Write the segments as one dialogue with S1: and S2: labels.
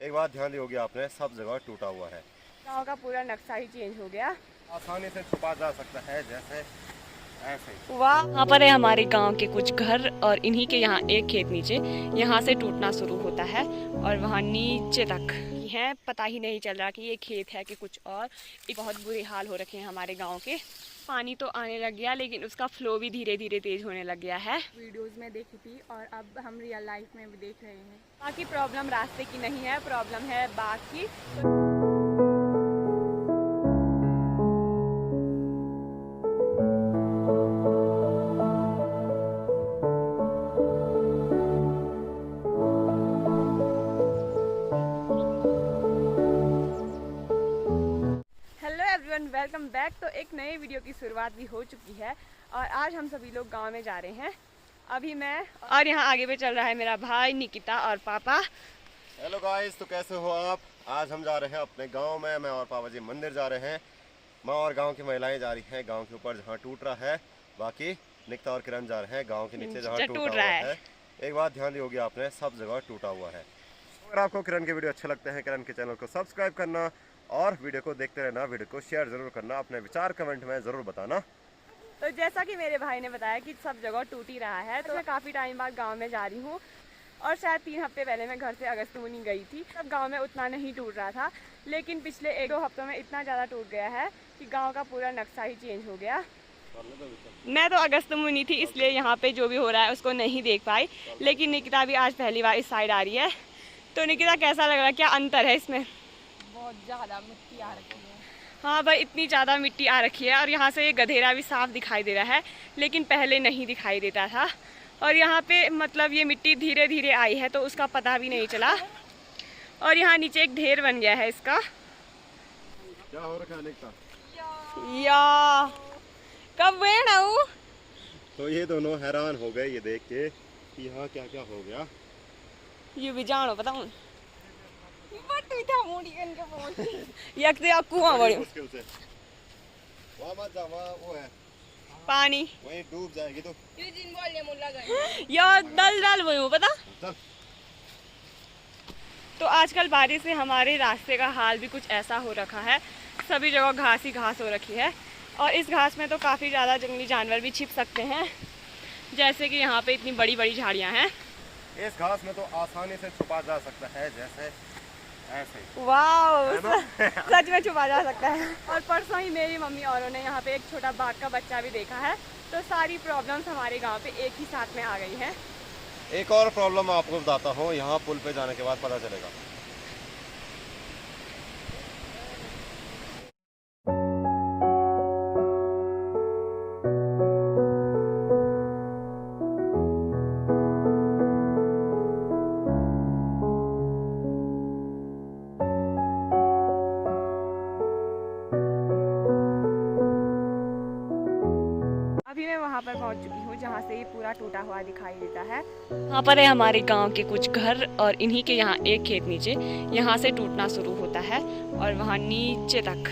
S1: एक बात ध्यान दी होगी आपने, सब जगह टूटा हुआ है।
S2: गांव का पूरा नक्शा ही चेंज हो गया।
S1: आसानी से छुपा जा सकता है, जैसे ऐसे ही।
S2: वाह, यहाँ पर है हमारे गांव के कुछ घर और इन्हीं के यहाँ एक खेत नीचे यहाँ से टूटना शुरू होता है और वहाँ नीचे तक है। पता ही नहीं चल रहा कि ये खेत है कि कुछ और। बहुत बुरे हाल हो रखे हैं हमारे गांव के। पानी तो आने लग गया लेकिन उसका फ्लो भी धीरे धीरे तेज होने लग गया है। वीडियोस में देखी थी और अब हम रियल लाइफ में भी देख रहे हैं। बाकी प्रॉब्लम रास्ते की नहीं है, प्रॉब्लम है बाग की। Welcome back. तो एक नए वीडियो की शुरुआत भी हो चुकी है और आज हम सभी लोग गांव में जा रहे हैं। अभी मैं और यहाँ आगे पे चल रहा है मेरा भाई निकिता और पापा।
S1: हेलो गाइस, तो कैसे हो आप? आज हम जा रहे हैं अपने गांव में। मैं और पापा जी मंदिर जा रहे हैं। माँ और गांव की महिलाएं जा रही हैं गांव के ऊपर जहाँ टूट रहा है। बाकी निकिता और किरण जा रहे हैं गाँव के नीचे जहाँ टूट रहा है। एक बात ध्यान दी होगी आपने, सब जगह टूटा हुआ है। अगर आपको किरण के वीडियो अच्छे लगते हैं, किरण के चैनल को सब्सक्राइब करना और वीडियो को देखते रहना। वीडियो को शेयर जरूर करना, अपने विचार कमेंट में ज़रूर बताना।
S2: तो जैसा कि मेरे भाई ने बताया कि सब जगह टूट ही रहा है, तो मैं काफ़ी टाइम बाद गांव में जा रही हूँ और शायद 3 हफ्ते पहले मैं घर से अगस्त्यमुनि गई थी। तब गांव में उतना नहीं टूट रहा था, लेकिन पिछले 1-2 हफ्तों में इतना ज़्यादा टूट गया है कि गाँव का पूरा नक्शा ही चेंज हो गया। मैं तो अगस्त्यमुनि थी, इसलिए यहाँ पे जो भी हो रहा है उसको नहीं देख पाई, लेकिन निकिता भी आज पहली बार इस साइड आ रही है। तो निकिता कैसा लग रहा है, क्या अंतर है इसमें?
S3: बहुत ज़्यादा मिट्टी आ रखी है।
S2: हाँ भाई, इतनी ज़्यादा मिट्टी आ रखी है और यहाँ से ये गधेरा भी साफ दिखाई दे रहा है, लेकिन पहले नहीं दिखाई देता था। और यहाँ पे मतलब ये मिट्टी धीरे धीरे आई है तो उसका पता भी नहीं चला। और यहाँ नीचे एक ढेर बन गया है इसका।
S1: क्या हो रखा है निकिता?
S2: या कब वेणु?
S1: तो ये दोनों हैरान हो गए ये देख के कि यहाँ क्या क्या हो गया।
S2: ये भी जानो पता हूँ
S1: मुश्किल से वहाँ मत जा, वहाँ वो है
S2: पानी,
S1: वहीं डूब जाएगी तो।
S2: यार दल दल वो पता।
S1: चल।
S2: तो आजकल बारिश से हमारे रास्ते का हाल भी कुछ ऐसा हो रखा है। सभी जगह घास ही घास हो रखी है और इस घास में तो काफ़ी ज़्यादा जंगली जानवर भी छिप सकते हैं, जैसे कि यहाँ पे इतनी बड़ी बड़ी झाड़ियाँ हैं।
S1: इस घास में तो आसानी से छुपा जा सकता है, जैसे ऐसे ही।
S2: वाह, सच में छुपा जा सकता है। और परसों ही मेरी मम्मी औरों ने यहाँ पे एक छोटा बाघ का बच्चा भी देखा है। तो सारी प्रॉब्लम्स हमारे गांव पे एक ही साथ में आ गई हैं।
S1: एक और प्रॉब्लम आपको बताता हूँ, यहाँ पुल पे जाने के बाद पता चलेगा।
S2: वहाँ पर पहुँच चुकी हूँ जहाँ से ये पूरा टूटा हुआ दिखाई देता है। यहाँ पर है हमारे गांव के कुछ घर और इन्हीं के यहाँ एक खेत नीचे यहाँ से टूटना शुरू होता है और वहाँ नीचे तक।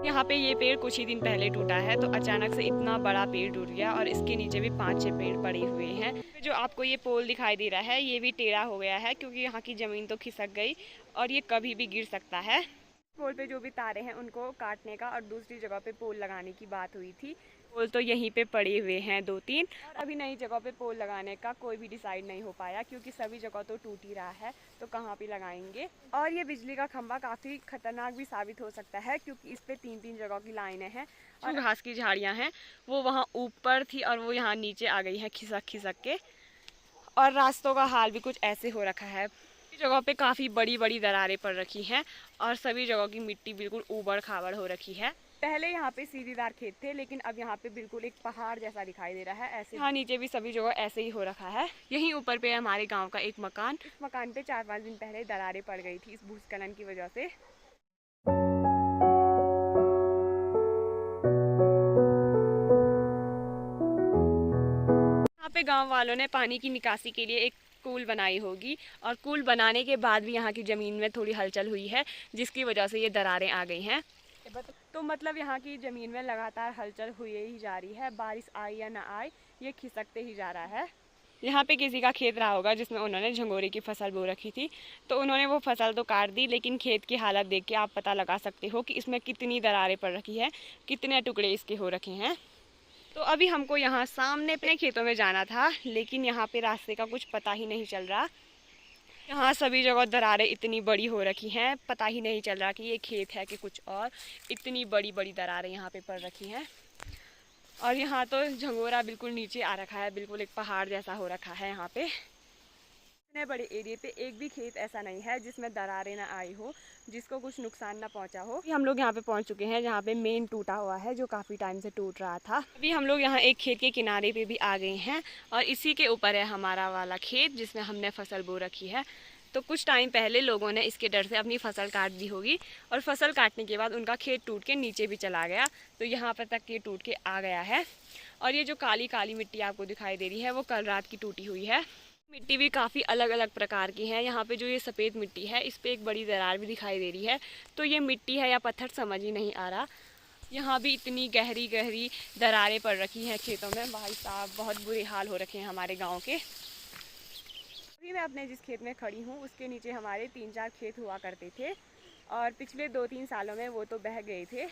S2: यहाँ पे ये पेड़ कुछ ही दिन पहले टूटा है, तो अचानक से इतना बड़ा पेड़ टूट गया और इसके नीचे भी 5-6 पेड़ पड़े हुए हैं। जो आपको ये पोल दिखाई दे रहा है ये भी टेढ़ा हो गया है क्योंकि यहाँ की ज़मीन तो खिसक गई और ये कभी भी गिर सकता है। पोल पे जो भी तारे हैं उनको काटने का और दूसरी जगह पे पोल लगाने की बात हुई थी। पोल तो यहीं पे पड़े हुए हैं 2-3 और अभी नई जगह पे पोल लगाने का कोई भी डिसाइड नहीं हो पाया क्योंकि सभी जगह तो टूट ही रहा है, तो कहाँ पे लगाएंगे। और ये बिजली का खंभा काफ़ी खतरनाक भी साबित हो सकता है क्योंकि इस पे 3-3 जगह की लाइनें हैं और घास की झाड़ियाँ हैं वो वहाँ ऊपर थी और वो यहाँ नीचे आ गई हैं खिसक खिसक के। और रास्तों का हाल भी कुछ ऐसे हो रखा है, जगह पे काफ़ी बड़ी बड़ी दरारें पड़ रखी हैं और सभी जगह की मिट्टी बिल्कुल ऊबड़ खाबड़ हो रखी है। पहले यहाँ पे सीढ़ीदार खेत थे लेकिन अब यहाँ पे बिल्कुल एक पहाड़ जैसा दिखाई दे रहा है। ऐसे यहाँ नीचे भी सभी जगह ऐसे ही हो रखा है। यहीं ऊपर पे हमारे गांव का एक मकान, इस मकान पे 4-5 दिन पहले दरारें पड़ गई थी इस भूस्खलन की वजह से। यहाँ पे गाँव वालों ने पानी की निकासी के लिए एक कूल बनाई होगी और कूल बनाने के बाद भी यहाँ की ज़मीन में थोड़ी हलचल हुई है जिसकी वजह से ये दरारें आ गई हैं। तो मतलब यहाँ की ज़मीन में लगातार हलचल हुई ही जा रही है, बारिश आए या ना आए ये खिसकते ही जा रहा है। यहाँ पे किसी का खेत रहा होगा जिसमें उन्होंने झंगोरे की फसल बो रखी थी, तो उन्होंने वो फसल तो काट दी, लेकिन खेत की हालत देख के आप पता लगा सकते हो कि इसमें कितनी दरारें पड़ रखी है, कितने टुकड़े इसके हो रखे हैं। तो अभी हमको यहाँ सामने अपने खेतों में जाना था, लेकिन यहाँ पे रास्ते का कुछ पता ही नहीं चल रहा। यहाँ सभी जगह दरारें इतनी बड़ी हो रखी हैं, पता ही नहीं चल रहा कि ये खेत है कि कुछ और। इतनी बड़ी बड़ी दरारें यहाँ पे पड़ रखी हैं, और यहाँ तो झंगोरा बिल्कुल नीचे आ रखा है, बिल्कुल एक पहाड़ जैसा हो रखा है। यहाँ पे इतने बड़े एरिया पे एक भी खेत ऐसा नहीं है जिसमें दरारें ना आई हो, जिसको कुछ नुकसान ना पहुंचा हो। हम लोग यहाँ पे पहुंच चुके हैं जहाँ पे मेन टूटा हुआ है, जो काफ़ी टाइम से टूट रहा था। अभी हम लोग यहाँ एक खेत के किनारे पे भी आ गए हैं, और इसी के ऊपर है हमारा वाला खेत जिसमें हमने फसल बो रखी है। तो कुछ टाइम पहले लोगों ने इसके डर से अपनी फसल काट दी होगी, और फसल काटने के बाद उनका खेत टूट के नीचे भी चला गया, तो यहाँ पर तक ये टूट के आ गया है। और ये जो काली काली मिट्टी आपको दिखाई दे रही है वो कल रात की टूटी हुई है। मिट्टी भी काफ़ी अलग अलग प्रकार की है। यहाँ पे जो ये सफ़ेद मिट्टी है इस पर एक बड़ी दरार भी दिखाई दे रही है, तो ये मिट्टी है या पत्थर समझ ही नहीं आ रहा। यहाँ भी इतनी गहरी गहरी दरारें पड़ रखी हैं खेतों में, भाई साहब बहुत बुरे हाल हो रखे हैं हमारे गाँव के। अभी मैं अपने जिस खेत में खड़ी हूँ उसके नीचे हमारे 3-4 खेत हुआ करते थे, और पिछले 2-3 सालों में वो तो बह गए थे,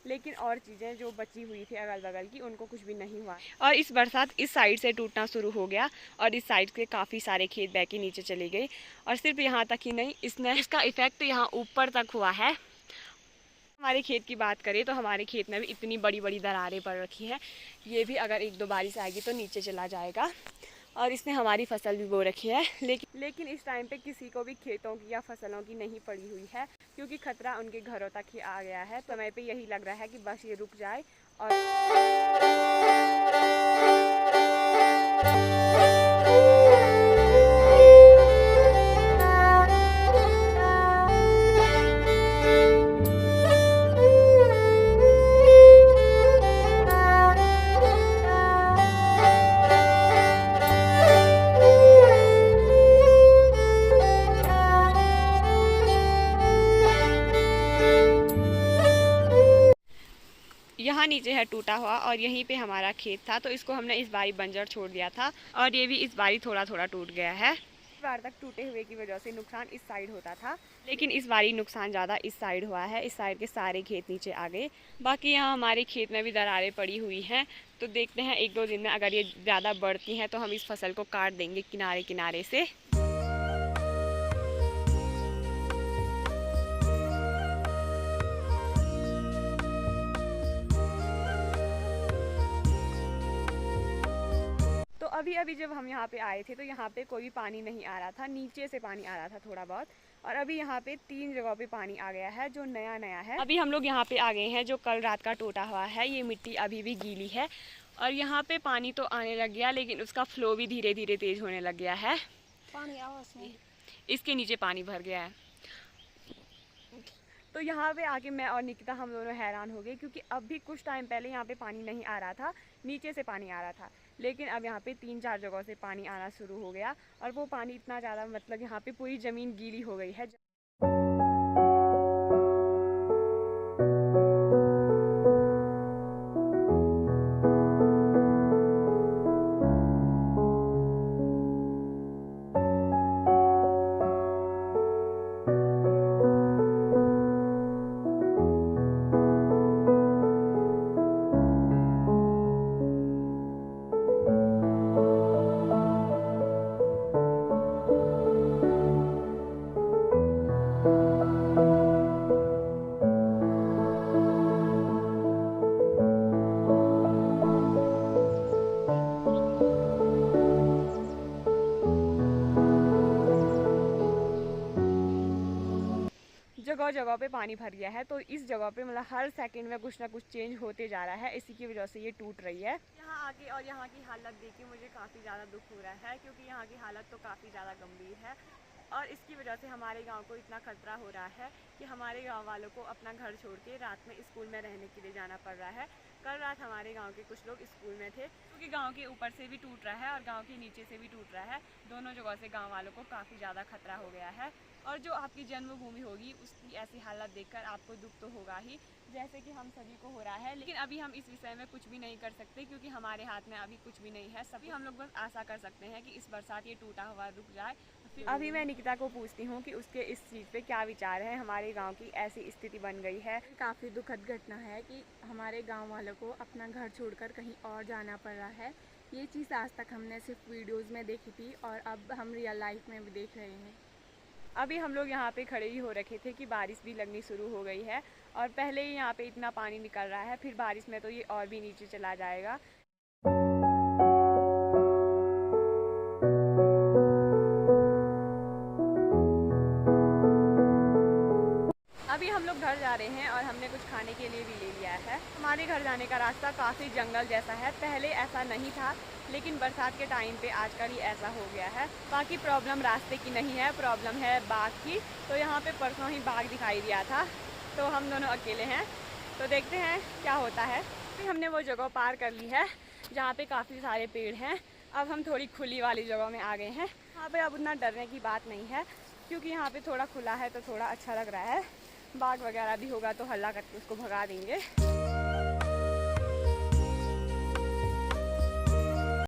S2: लेकिन और चीज़ें जो बची हुई थी अगल बगल की उनको कुछ भी नहीं हुआ। और इस बरसात इस साइड से टूटना शुरू हो गया, और इस साइड के काफ़ी सारे खेत बह के नीचे चले गए। और सिर्फ यहाँ तक ही नहीं, इसका इफ़ेक्ट यहाँ ऊपर तक हुआ है। हमारे खेत की बात करें तो हमारे खेत में भी इतनी बड़ी बड़ी दरारें पड़ रखी है, ये भी अगर 1-2 बारिश आएगी तो नीचे चला जाएगा। और इसने हमारी फसल भी बो रखी है, लेकिन इस टाइम पे किसी को भी खेतों की या फसलों की नहीं पड़ी हुई है, क्योंकि खतरा उनके घरों तक ही आ गया है। समय पे यही लग रहा है कि बस ये रुक जाए। और यहाँ नीचे है टूटा हुआ, और यहीं पे हमारा खेत था, तो इसको हमने इस बारी बंजर छोड़ दिया था, और ये भी इस बारी थोड़ा थोड़ा टूट गया है। इस बार तक टूटे हुए की वजह से नुकसान इस साइड होता था, लेकिन इस बारी नुकसान ज़्यादा इस साइड हुआ है। इस साइड के सारे खेत नीचे आ गए। बाकी यहाँ हमारे खेत में भी दरारें पड़ी हुई हैं, तो देखते हैं 1-2 दिन में अगर ये ज़्यादा बढ़ती हैं तो हम इस फसल को काट देंगे किनारे किनारे से। अभी अभी जब हम यहाँ पे आए थे तो यहाँ पे कोई पानी नहीं आ रहा था, नीचे से पानी आ रहा था थोड़ा बहुत, और अभी यहाँ पे 3 जगहों पे पानी आ गया है जो नया नया है। अभी हम लोग यहाँ पे आ गए हैं, जो कल रात का टूटा हुआ है, ये मिट्टी अभी भी गीली है, और यहाँ पे पानी तो आने लग गया, लेकिन उसका फ्लो भी धीरे धीरे तेज होने लग गया है।
S3: पानी आवाज़ में
S2: इसके नीचे पानी भर गया है। तो यहाँ पे आके मैं और निकिता हम दोनों हैरान हो गए, क्योंकि अब भी कुछ टाइम पहले यहाँ पे पानी नहीं आ रहा था, नीचे से पानी आ रहा था, लेकिन अब यहाँ पे 3-4 जगहों से पानी आना शुरू हो गया, और वो पानी इतना ज़्यादा, मतलब यहाँ पे पूरी ज़मीन गीली हो गई है। जगह जगह पे पानी भर गया है, तो इस जगह पे मतलब हर सेकंड में कुछ ना कुछ चेंज होते जा रहा है, इसी की वजह से ये टूट रही है। यहाँ आके और यहाँ की हालत देख के मुझे काफ़ी ज़्यादा दुख हो रहा है, क्योंकि यहाँ की हालत तो काफ़ी ज़्यादा गंभीर है। और इसकी वजह से हमारे गांव को इतना खतरा हो रहा है कि हमारे गांव वालों को अपना घर छोड़ के रात में स्कूल में रहने के लिए जाना पड़ रहा है। कल रात हमारे गांव के कुछ लोग स्कूल में थे, क्योंकि गांव के ऊपर से भी टूट रहा है और गांव के नीचे से भी टूट रहा है। दोनों जगह से गांव वालों को काफ़ी ज़्यादा खतरा हो गया है। और जो आपकी जन्मभूमि होगी उसकी ऐसी हालत देखकर आपको दुख तो होगा ही, जैसे कि हम सभी को हो रहा है। लेकिन अभी हम इस विषय में कुछ भी नहीं कर सकते, क्योंकि हमारे हाथ में अभी कुछ भी नहीं है। सभी हम लोग बस आशा कर सकते हैं कि इस बरसात ये टूटा हुआ रुक जाए। अभी मैं निकिता को पूछती हूँ कि उसके इस चीज़ पे क्या विचार है। हमारे गांव की ऐसी स्थिति बन गई है।
S3: काफ़ी दुखद घटना है कि हमारे गांव वालों को अपना घर छोड़कर कहीं और जाना पड़ रहा है। ये चीज़ आज तक हमने सिर्फ वीडियोस में देखी थी और अब हम रियल लाइफ में भी देख रहे हैं।
S2: अभी हम लोग यहाँ पे खड़े ही हो रखे थे कि बारिश भी लगनी शुरू हो गई है और पहले ही यहाँ पे इतना पानी निकल रहा है, फिर बारिश में तो ये और भी नीचे चला जाएगा। अभी हम लोग घर जा रहे हैं और हमने कुछ खाने के लिए भी ले लिया है। हमारे घर जाने का रास्ता काफ़ी जंगल जैसा है, पहले ऐसा नहीं था, लेकिन बरसात के टाइम पे आजकल ही ऐसा हो गया है। बाकी प्रॉब्लम रास्ते की नहीं है, प्रॉब्लम है बाघ की। तो यहाँ पे परसों ही बाघ दिखाई दिया था, तो हम दोनों अकेले हैं, तो देखते हैं क्या होता है। फिर हमने वो जगह पार कर ली है जहाँ पे काफ़ी सारे पेड़ हैं। अब हम थोड़ी खुली वाली जगह में आ गए हैं। यहाँ पे अब उतना डरने की बात नहीं है, क्योंकि यहाँ पे थोड़ा खुला है तो थोड़ा अच्छा लग रहा है। बाघ वगैरह भी होगा तो हल्ला करके उसको भगा देंगे।